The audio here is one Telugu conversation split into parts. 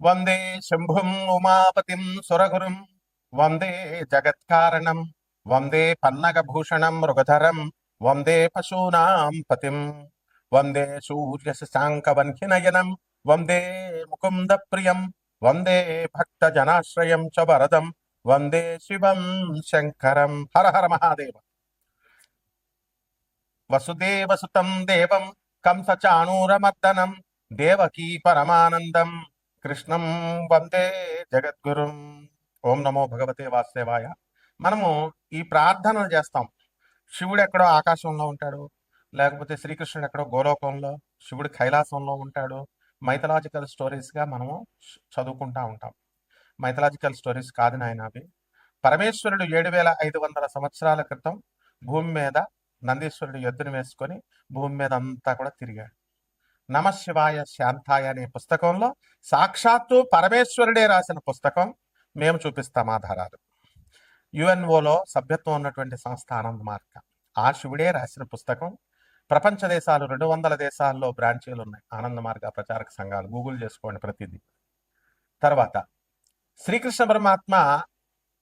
వందే శంభుం ఉమాపతిం సురగురుం వందే జగత్కారణం వందే పన్నగభూషణం మృగధరం వందే పశూనాం పతిం వందే సూర్యశశాంకవన్హినయనం వందే ముకుంద ప్రియం వందే భక్తజనాశ్రయం చ వరదం వందే శివం శంకరం. హర హర మహాదేవ. వసుదేవసుతం దేవం కంసచాణూరమర్దనం దేవకీ పరమానందం కృష్ణం వందే జగద్గురుం. ఓం నమో భగవతే వాసుదేవాయ. మనము ఈ ప్రార్థనలు చేస్తాం. శివుడు ఎక్కడో ఆకాశంలో ఉంటాడు, లేకపోతే శ్రీకృష్ణుడు ఎక్కడో గోలోకంలో, శివుడు కైలాసంలో ఉంటాడు. మైథలాజికల్ స్టోరీస్గా మనము చదువుకుంటా ఉంటాం. మైథలాజికల్ స్టోరీస్ కాదు నాయన అవి. పరమేశ్వరుడు 7500 సంవత్సరాల క్రితం భూమి మీద నందీశ్వరుడు ఎద్దును వేసుకొని భూమి మీద అంతా కూడా తిరిగాడు. నమశివాయ శాంతాయ అనే పుస్తకంలో సాక్షాత్తు పరమేశ్వరుడే రాసిన పుస్తకం. మేము చూపిస్తాం ఆధారాలు. యుఎన్ఓలో సభ్యత్వం ఉన్నటువంటి సంస్థ ఆనంద మార్గ, ఆ శివుడే రాసిన పుస్తకం. ప్రపంచ దేశాలు 200 దేశాల్లో బ్రాంచీలు ఉన్నాయి ఆనంద మార్గ ప్రచారక సంఘాలు. గూగుల్ చేసుకోండి ప్రతిదీ. తర్వాత శ్రీకృష్ణ పరమాత్మ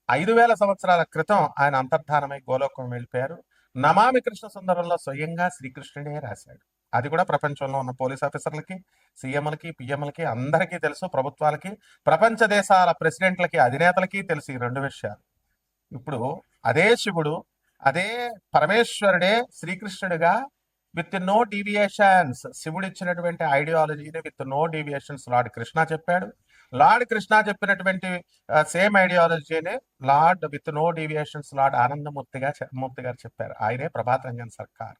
5000 సంవత్సరాల క్రితం ఆయన అంతర్ధానమై గోలోకం వెళ్ళిపోయారు. నమామి కృష్ణ సుందరంలో స్వయంగా శ్రీకృష్ణుడే రాశాడు. అది కూడా ప్రపంచంలో ఉన్న పోలీస్ ఆఫీసర్లకి, సీఎంలకి, పిఎంలకి అందరికీ తెలుసు. ప్రభుత్వాలకి, ప్రపంచ దేశాల ప్రెసిడెంట్లకి, అధినేతలకి తెలుసు ఈ 2 విషయాలు. ఇప్పుడు అదే శివుడు, అదే పరమేశ్వరుడే శ్రీకృష్ణుడిగా విత్ నో డీవియేషన్స్, శివుడు ఇచ్చినటువంటి ఐడియాలజీని with no deviations lord Krishna చెప్పాడు. లార్డ్ కృష్ణ చెప్పినటువంటి సేమ్ ఐడియాలజీని lord with no deviations lord Anandamurti garu చెప్పారు. ఆయనే ప్రభాత్ రంజన్ సర్కార్.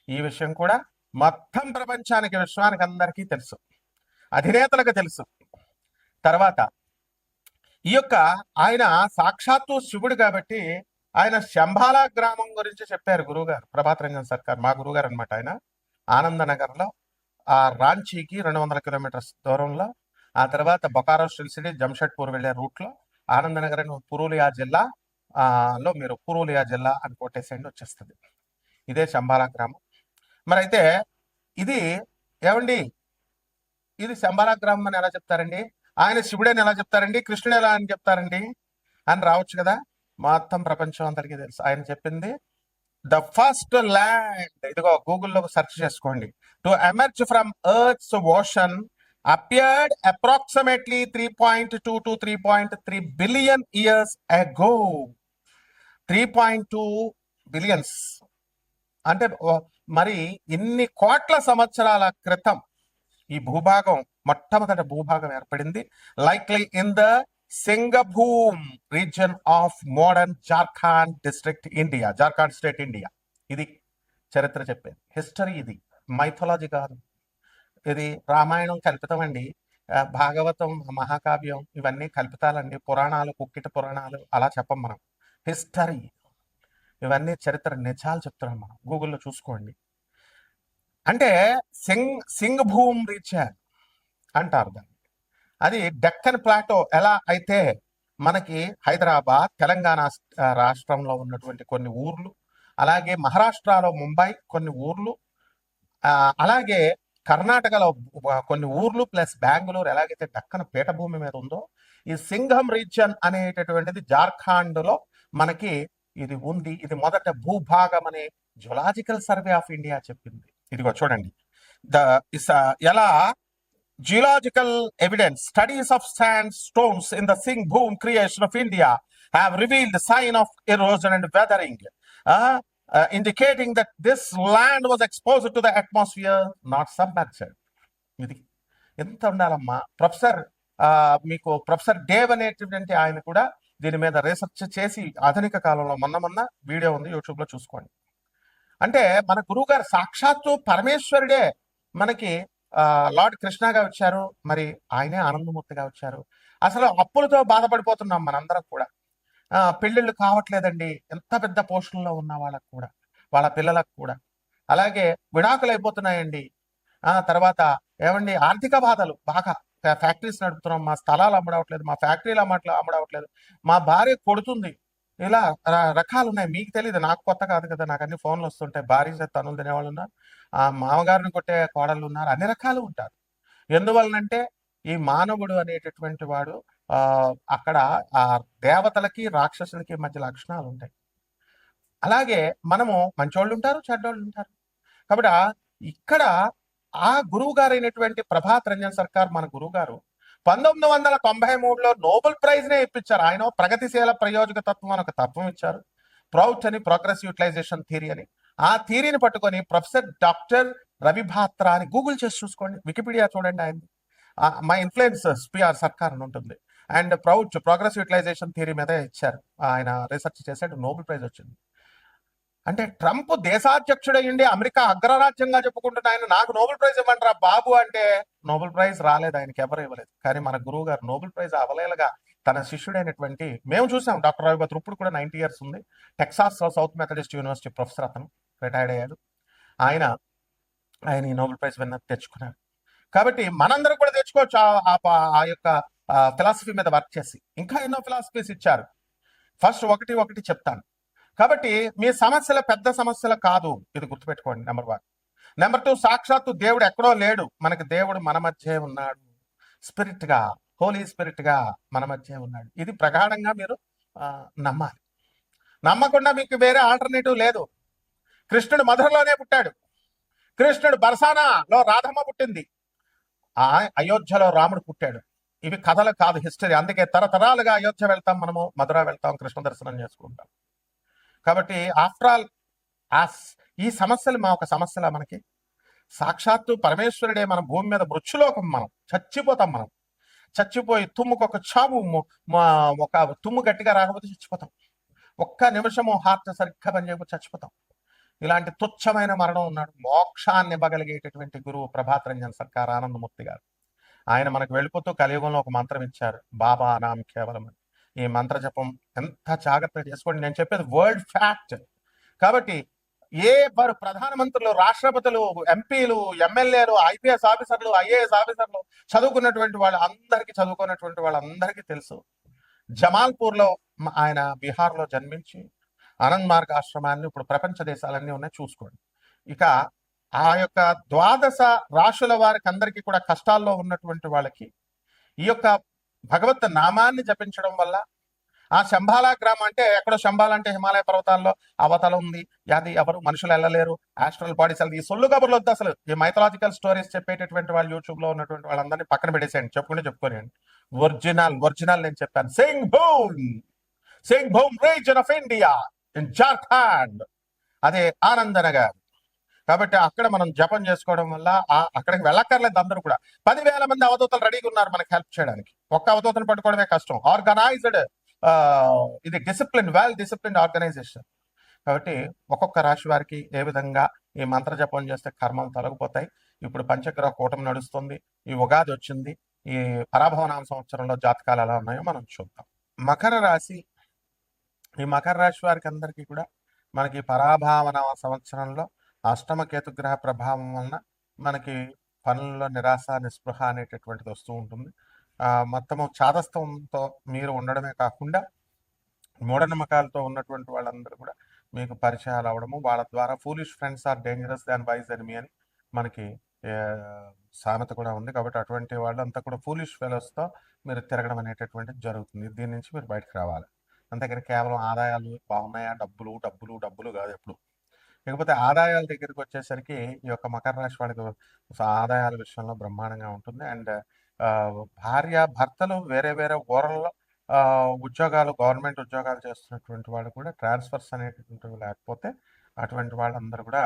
ఈ విషయం కూడా మొత్తం ప్రపంచానికి, విశ్వానికి అందరికీ తెలుసు, అధినేతలకు తెలుసు. తర్వాత ఈ యొక్క ఆయన సాక్షాత్తు శివుడు కాబట్టి ఆయన శంబాలా గ్రామం గురించి చెప్పారు గురువుగారు, ప్రభాత్ రంజన్ సర్కార్ మా గురువుగారు అనమాట. ఆయన ఆనందనగర్లో, ఆ రాంచీకి 200 కిలోమీటర్స్ దూరంలో, ఆ తర్వాత బొకారో సిటీ జంషెడ్పూర్ వెళ్ళే రూట్లో ఆనందనగర్ పురూలియా జిల్లా లో మీరు పురూలియా జిల్లా అని కొట్టేసేయండి, వచ్చేస్తుంది. ఇదే శంబాలా గ్రామం. మరి అయితే ఇది ఏమండి, ఇది శంబాలా గ్రామం అని ఎలా చెప్తారండి? ఆయన శివుడని ఎలా చెప్తారండి? కృష్ణుడు ఎలా అని చెప్తారండి అని రావచ్చు కదా. మొత్తం ప్రపంచం అందరికీ తెలుసు ఆయన చెప్పింది. ద ఫస్ట్ ల్యాండ్, ఇదిగో గూగుల్లో సెర్చ్ చేసుకోండి, to emerge from earth's ocean appeared approximately 3.2 to 3.3 billion years ago. 3.2 billions అంటే మరి ఇన్ని కోట్ల సంవత్సరాల క్రితం ఈ భూభాగం, మొట్టమొదటి భూభాగం ఏర్పడింది. Likely in the Singhbhum region of modern Jharkhand district India, Jharkhand state India. ఇది చరిత్ర చెప్పేది, హిస్టరీ. ఇది మైథాలజీ కాదు. ఇది రామాయణం కల్పితం అండి, భాగవతం మహాకావ్యం ఇవన్నీ కల్పితాలండి, పురాణాలు కుక్కిట పురాణాలు అలా చెప్పం మనం. హిస్టరీ ఇవన్నీ చరిత్ర నిజాలు చెప్తున్నాం మనం. గూగుల్లో చూసుకోండి. అంటే సింగ్ భూమ్ రీజియన్ అంటారు దాన్ని. అది డెక్కన్ ప్లాటో ఎలా అయితే మనకి హైదరాబాద్, తెలంగాణ రాష్ట్రంలో ఉన్నటువంటి కొన్ని ఊర్లు, అలాగే మహారాష్ట్రలో ముంబై కొన్ని ఊర్లు, అలాగే కర్ణాటకలో కొన్ని ఊర్లు ప్లస్ బెంగళూరు ఎలాగైతే దక్కన పీఠభూమి మీద ఉందో, ఈ సింఘం రీజియన్ అనేటటువంటిది జార్ఖండ్లో మనకి ఇది ఉంది. ఇది మొదట భూభాగం అని జులాజికల్ సర్వే ఆఫ్ ఇండియా చెప్పింది. ఇదిగో చూడండి, ఎలా geological evidence studies of sand stones in the Singhbhum creation of India have revealed sign of erosion and weathering, indicating that this land was exposed to the atmosphere, not submerged. ఇది ఎంత ఉండాలమ్మా. మీకు ప్రొఫెసర్ డేవ్ అనేటువంటి ఆయన కూడా దీని మీద రీసెర్చ్ చేసి ఆధునిక కాలంలో మొన్న వీడియో ఉంది, యూట్యూబ్లో చూసుకోండి. అంటే మన గురువు గారు సాక్షాత్తు పరమేశ్వరుడే మనకి లార్డ్ కృష్ణగా వచ్చారు, మరి ఆయనే ఆనందమూర్తిగా వచ్చారు. అసలు అప్పులతో బాధపడిపోతున్నాం మనందరం కూడా. పెళ్ళిళ్ళు కావట్లేదండి, ఎంత పెద్ద పోస్టుల్లో ఉన్న వాళ్ళకు కూడా, వాళ్ళ పిల్లలకు కూడా. అలాగే విడాకులు అయిపోతున్నాయండి. తర్వాత ఏమండి, ఆర్థిక బాధలు బాగా. ఫ్యాక్టరీస్ నడుపుతున్నాం, మా స్థలాలు అమ్మడవట్లేదు, మా ఫ్యాక్టరీలు అమ్మడవట్లేదు, మా భార్య కొడుతుంది. ఇలా రకాలు ఉన్నాయి. మీకు తెలియదు, నాకు కొత్త కాదు కదా, నాకు అన్ని ఫోన్లు వస్తుంటాయి. భార్య తనులు తినేవాళ్ళు ఉన్నారు, మామగారిని కొట్టే కోడళ్ళు ఉన్నారు, అన్ని రకాలు ఉంటారు. ఎందువలనంటే ఈ మానవుడు అనేటటువంటి వాడు అక్కడ ఆ దేవతలకి రాక్షసులకి మధ్య లక్షణాలు ఉంటాయి. అలాగే మనము మంచోళ్ళు ఉంటారు, చెడ్డోళ్ళు ఉంటారు. కాబట్టి ఇక్కడ ఆ గురువు గారైనటువంటి ప్రభాత్ రంజన్ సర్కార్ మన గురువు గారు 1993లో నోబెల్ ప్రైజ్ నే ఇప్పించారు. ఆయన ప్రగతిశీల ప్రయోజక తత్వం అని ఒక తత్వం ఇచ్చారు. ప్రౌట్ అని ప్రోగ్రెస్ యూటిలైజేషన్ థియరీ అని. ఆ థియరీని పట్టుకొని ప్రొఫెసర్ డాక్టర్ రవి భాత్రా అని గూగుల్ చేసి చూసుకోండి, వికీపీడియా చూడండి, ఆయన మై ఇన్ఫ్లుయెన్సర్స్ పిఆర్ సర్కార్ అని ఉంటుంది. And PROUT progress utilization theory మీద ఇచ్చారు. ఆయన రీసెర్చ్ చేశాడు, నోబెల్ ప్రైజ్ వచ్చింది. అంటే ట్రంప్ దేశాధ్యక్షుడయ్యండి అమెరికా అగ్రరాజ్యంగా చెప్పుకుంటున్న ఆయన నాకు నోబెల్ ప్రైజ్ ఇవ్వంటారా బాబు అంటే నోబెల్ ప్రైజ్ రాలేదు, ఆయనకి ఎవరు ఇవ్వలేదు. కానీ మన గురువు గారు నోబెల్ ప్రైజ్ అవలేలగా తన శిష్యుడైనటువంటి మేము చూసాం. డాక్టర్ రవి భాత్రా ఇప్పుడు కూడా 90 years ఉంది. Texas south Methodist university professor, అతను రిటైర్డ్ అయ్యాడు. ఆయన ఈ నోబెల్ ప్రైజ్ విన్నర్ తెచ్చుకున్నారు. కాబట్టి మనందరం కూడా తెచ్చుకోవచ్చు ఆ యొక్క ఫిలాసఫీ మీద వర్క్ చేసి. ఇంకా ఎన్నో ఫిలాసఫీస్ ఇచ్చారు. ఫస్ట్ ఒకటి చెప్తాను. కాబట్టి మీ సమస్యల పెద్ద సమస్యలు కాదు, ఇది గుర్తుపెట్టుకోండి. నెంబర్ 1. నెంబర్ 2, సాక్షాత్తు దేవుడు ఎక్కడో లేడు, మనకి దేవుడు మన మధ్య ఉన్నాడు. స్పిరిట్ గా, హోలీ స్పిరిట్ గా మన మధ్య ఉన్నాడు. ఇది ప్రగాఢంగా మీరు నమ్మాలి. నమ్మకుండా మీకు వేరే ఆల్టర్నేటివ్ లేదు. కృష్ణుడు మధురలోనే పుట్టాడు. కృష్ణుడు బర్సానాలో రాధమ్మ పుట్టింది. అయోధ్యలో రాముడు పుట్టాడు. ఇవి కథలు కాదు, హిస్టరీ. అందుకే తరతరాలుగా అయోధ్య వెళ్తాం, మనము మధుర వెళ్తాం, కృష్ణ దర్శనం చేసుకుంటాం. కాబట్టి ఆఫ్టర్ ఆల్ ఈ సమస్యలు ఒక సమస్యలా మనకి? సాక్షాత్తు పరమేశ్వరుడే మన భూమి మీద మృత్యులోకం. మనం చచ్చిపోతాం. మనం చచ్చిపోయి తుమ్ముకొక చావు, ఒక తుమ్ము గట్టిగా రాకపోతే చచ్చిపోతాం. ఒక్క నిమిషము హార్ట్ సరిగ్గా పనిచేయకపోతే చచ్చిపోతాం. ఇలాంటి తుచ్చమైన మరణం ఉన్నాడు. మోక్షాన్ని ఇవ్వగలిగేటటువంటి గురువు ప్రభాత్ రంజన్ సర్కార్ ఆనందమూర్తి గారు. ఆయన మనకు వెళ్ళిపోతూ కలియుగంలో ఒక మంత్రం ఇచ్చారు, బాబా నామ్ కేవలం. ఈ మంత్ర జపం ఎంత జాగ్రత్తగా చేసుకోండి. నేను చెప్పేది వరల్డ్ ఫ్యాక్ట్. కాబట్టి వారు ప్రధానమంత్రులు, రాష్ట్రపతులు, ఎంపీలు, ఎమ్మెల్యేలు, ఐపీఎస్ ఆఫీసర్లు, ఐఏఎస్ ఆఫీసర్లు, చదువుకున్నటువంటి చదువుకున్నటువంటి వాళ్ళందరికీ తెలుసు. జమాల్పూర్లో ఆయన బీహార్లో జన్మించి ఆనంద్ మార్గ్ ఆశ్రమాన్ని ఇప్పుడు ప్రపంచ దేశాలన్నీ ఉన్నాయి, చూసుకోండి. ఇక ఆ యొక్క 12 రాశుల వారికి అందరికీ కూడా కష్టాల్లో ఉన్నటువంటి వాళ్ళకి ఈ యొక్క భగవత్ నామాన్ని జపించడం వల్ల ఆ శంబాలా గ్రామం, అంటే ఎక్కడో శంబాలా అంటే హిమాలయ పర్వతాల్లో అవతల ఉంది, అది ఎవరు మనుషులు వెళ్ళలేరు, ఆస్ట్రల్ బాడీస్ ఈ సొల్లు కబుర్లు వద్దు. అసలు ఈ మైథలాజికల్ స్టోరీస్ చెప్పేటటువంటి వాళ్ళు యూట్యూబ్ లో ఉన్నటువంటి వాళ్ళందరినీ పక్కన పెట్టేసేయండి, చెప్పుకోనియండి. ఒరిజినల్ నేను చెప్పాను. Singh boom reason of India in Jharkhand, అదే ఆనందనగర్. కాబట్టి అక్కడ మనం జపం చేసుకోవడం వల్ల అక్కడికి వెళ్ళక్కర్లేదు. అందరూ కూడా 10,000 మంది అవధూతలు రెడీగా ఉన్నారు మనకి హెల్ప్ చేయడానికి. ఒక్క అవధూతను పట్టుకోవడమే కష్టం. ఆర్గనైజ్డ్, ఇది డిసిప్లిన్, వెల్ డిసిప్లిన్ ఆర్గనైజేషన్. కాబట్టి ఒక్కొక్క రాశి వారికి ఏ విధంగా ఈ మంత్ర జపం చేస్తే కర్మలు తొలగిపోతాయి. ఇప్పుడు పంచగ్రహ కూటమి నడుస్తుంది, ఈ ఉగాది వచ్చింది. ఈ పరాభవనామ సంవత్సరంలో జాతకాలు ఎలా ఉన్నాయో మనం చూద్దాం. మకర రాశి, ఈ మకర రాశి వారికి అందరికీ కూడా మనకి పరాభవనామ సంవత్సరంలో అష్టమ కేతుగ్రహ ప్రభావం వలన మనకి పనుల్లో నిరాశ, నిస్పృహ అనేటటువంటిది వస్తూ ఉంటుంది. మొత్తము చాదస్తంతో మీరు ఉండడమే కాకుండా మూఢనమ్మకాలతో ఉన్నటువంటి వాళ్ళందరూ కూడా మీకు పరిచయాలు అవ్వడము, వాళ్ళ ద్వారా foolish friends are dangerous than wise enemy అని మనకి సామెత కూడా ఉంది. కాబట్టి అటువంటి వాళ్ళంతా కూడా ఫూలిష్ ఫెలోస్తో మీరు తిరగడం అనేటటువంటిది జరుగుతుంది. దీని నుంచి మీరు బయటకు రావాలి. అంతేకాని కేవలం ఆదాయాలు బాగున్నాయా, డబ్బులు కాదు ఎప్పుడు. లేకపోతే ఆదాయాల దగ్గరికి వచ్చేసరికి ఈ యొక్క మకర రాశి వాళ్ళకి ఆదాయాల విషయంలో బ్రహ్మాండంగా ఉంటుంది. అండ్ భార్య భర్తలు వేరే ఊరల్లో ఉద్యోగాలు, గవర్నమెంట్ ఉద్యోగాలు చేస్తున్నటువంటి వాళ్ళు కూడా ట్రాన్స్ఫర్స్ అనేటటువంటివి లేకపోతే అటువంటి వాళ్ళందరూ కూడా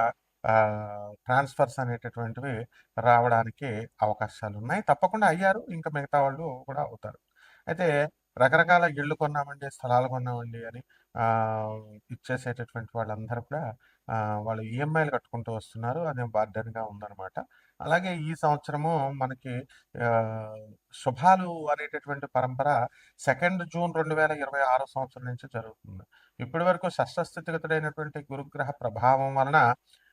ట్రాన్స్ఫర్స్ అనేటటువంటివి రావడానికి అవకాశాలు ఉన్నాయి. తప్పకుండా అయ్యారు, ఇంకా మిగతా వాళ్ళు కూడా అవుతారు. అయితే రకరకాల ఇళ్ళు కొన్నామండి, స్థలాలు కొన్నామండి అని ఇచ్చేసేటటువంటి వాళ్ళందరూ కూడా వాళ్ళు ఈఎంఐలు కట్టుకుంటూ వస్తున్నారు. అదే బర్డెన్గా ఉందన్నమాట. అలాగే ఈ సంవత్సరము మనకి శుభాలు అనేటటువంటి పరంపర 2 జూన్ 2026 సంవత్సరం నుంచి జరుగుతుంది. ఇప్పటి వరకు షష్ఠస్థితిగతుడైనటువంటి గురుగ్రహ ప్రభావం వలన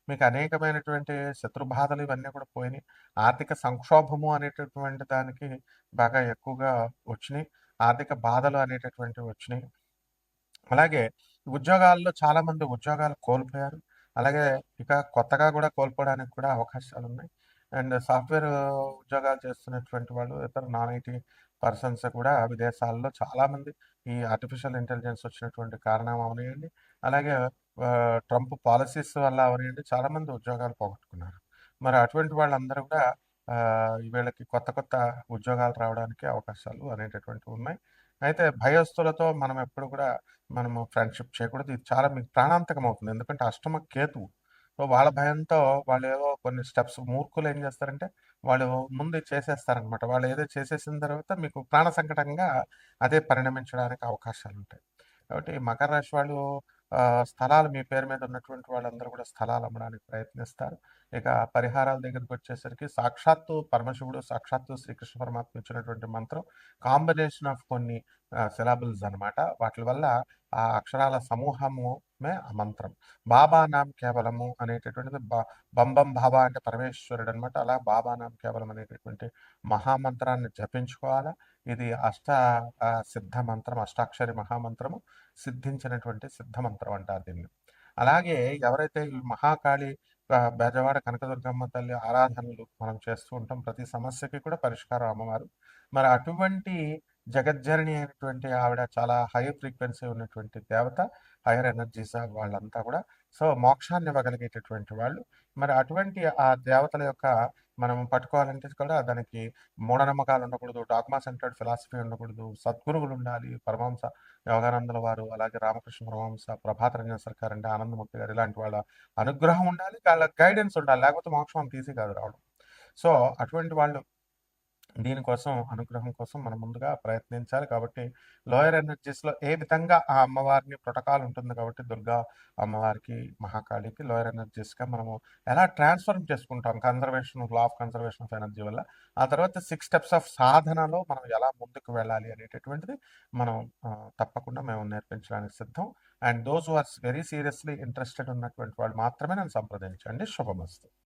మీకు అనేకమైనటువంటి శత్రుబాధలు ఇవన్నీ కూడా పోయినాయి. ఆర్థిక సంక్షోభము అనేటటువంటి దానికి బాగా ఎక్కువగా వచ్చినాయి. ఆర్థిక బాధలు అనేటటువంటివి వచ్చినాయి. అలాగే ఉద్యోగాల్లో చాలా మంది ఉద్యోగాలు కోల్పోయారు. అలాగే ఇక కొత్తగా కూడా కోల్పోవడానికి కూడా అవకాశాలు ఉన్నాయి. అండ్ సాఫ్ట్‌వేర్ ఉద్యోగాలు చేస్తున్నటువంటి వాళ్ళు ఇతర నాన్ ఐటీ పర్సన్స్ కూడా విదేశాల్లో చాలామంది ఈ ఆర్టిఫిషియల్ ఇంటెలిజెన్స్ వచ్చినటువంటి కారణం అవనియండి, అలాగే ట్రంప్ పాలిసీస్ వల్ల అవనియండి చాలామంది ఉద్యోగాలు పోగొట్టుకున్నారు. మరి అటువంటి వాళ్ళందరూ కూడా వీళ్ళకి కొత్త కొత్త ఉద్యోగాలు రావడానికి అవకాశాలు అనేటటువంటివి ఉన్నాయి. అయితే భయస్థులతో మనం ఎప్పుడు కూడా మనము ఫ్రెండ్‌షిప్ చేయకూడదు. ఇది చాలా మీకు ప్రాణాంతకం అవుతుంది. ఎందుకంటే అష్టమ కేతువు. సో, వాళ్ళ భయంతో వాళ్ళేవో కొన్ని స్టెప్స్ మూర్ఖులేం జేస్తారంటే, వాళ్ళు ముందు చేసేస్తారనమాట. వాళ్ళు ఏదో చేసేసిన తర్వాత మీకు ప్రాణ సంకటంగా అదే పరిణమించడానికి అవకాశాలుంటాయి. కాబట్టి మకర రాశి వాళ్ళు స్థలాలు మీ పేరు మీద ఉన్నటువంటి వాళ్ళందరూ కూడా స్థలాలు అమ్మడానికి ప్రయత్నిస్తారు. ఇక పరిహారాల దగ్గరికొచ్చేసరికి సాక్షాత్తు పరమశివుడు, సాక్షాత్తు శ్రీకృష్ణ పరమాత్మ ఇచ్చినటువంటి మంత్రం కాంబినేషన్ ఆఫ్ కొన్ని సిలబుల్స్ అనమాట. వాటిల వల్ల ఆ అక్షరాల సమూహముమే ఆ మంత్రం. బాబా నామ్ కేవలము అనేటటువంటిది బం బం బాబా అంటే పరమేశ్వరుడనమాట. అలా బాబా నామ్ కేవలం అనేటటువంటి మహామంత్రాన్ని జపించుకోవాలా. ఇది సిద్ధ మంత్రం, అష్టాక్షరి మహామంత్రము. సిద్ధించినటువంటి సిద్ధ మంత్రం అంటారు దీన్ని. అలాగే ఎవరైతే ఈ మహాకాళి బెజవాడ కనకదుర్గమ్మ తల్లి ఆరాధనలు మనం చేస్తూ ఉంటాం. ప్రతి సమస్యకి కూడా పరిష్కారం అమ్మవారు. మరి అటువంటి జగజ్జనని అయినటువంటి ఆవిడ చాలా హై ఫ్రీక్వెన్సీ ఉన్నటువంటి దేవత. హైయర్ ఎనర్జీస్ వాళ్ళంతా కూడా. సో, మోక్షాన్ని ఇవ్వగలిగేటటువంటి వాళ్ళు. మరి అటువంటి ఆ దేవతల యొక్క మనం పట్టుకోవాలంటే కూడా దానికి మూఢనమ్మకాలు ఉండకూడదు. డాగ్మా సెంటర్డ్ ఫిలాసఫీ ఉండకూడదు. సద్గురువులుండాలి. పరమహంస యోగానందుల వారు, అలాగే రామకృష్ణ పరమహంస, ప్రభాత రంజన్ సర్కార్ అంటే ఆనందమూర్తి గారు ఇలాంటి వాళ్ళ అనుగ్రహం ఉండాలి. వాళ్ళ గైడెన్స్ ఉండాలి. లేకపోతే మోక్షం అంత ఈజీ కాదు రావడం. సో, అటువంటి వాళ్ళు దీనికోసం అనుగ్రహం కోసం మనం ముందుగా ప్రయత్నించాలి. కాబట్టి లోయర్ ఎనర్జీస్‌లో ఏ విధంగా ఆ అమ్మవారిని ప్రోటోకాల్ ఉంటుంది కాబట్టి దుర్గా అమ్మవారికి, మహాకాళికి లోయర్ ఎనర్జీస్‌గా మనము ఎలా ట్రాన్స్‌ఫర్మ్ చేసుకుంటాం law of conservation of energy వల్ల. ఆ తర్వాత 6 స్టెప్స్ ఆఫ్ సాధనలో మనం ఎలా ముందుకు వెళ్ళాలి అనేటటువంటిది మనం తప్పకుండా మేము నేర్పించడానికి సిద్ధం. And those who are very seriously interested ఉన్నటువంటి వాళ్ళు మాత్రమే నన్ను సంప్రదించండి. శుభమస్తు.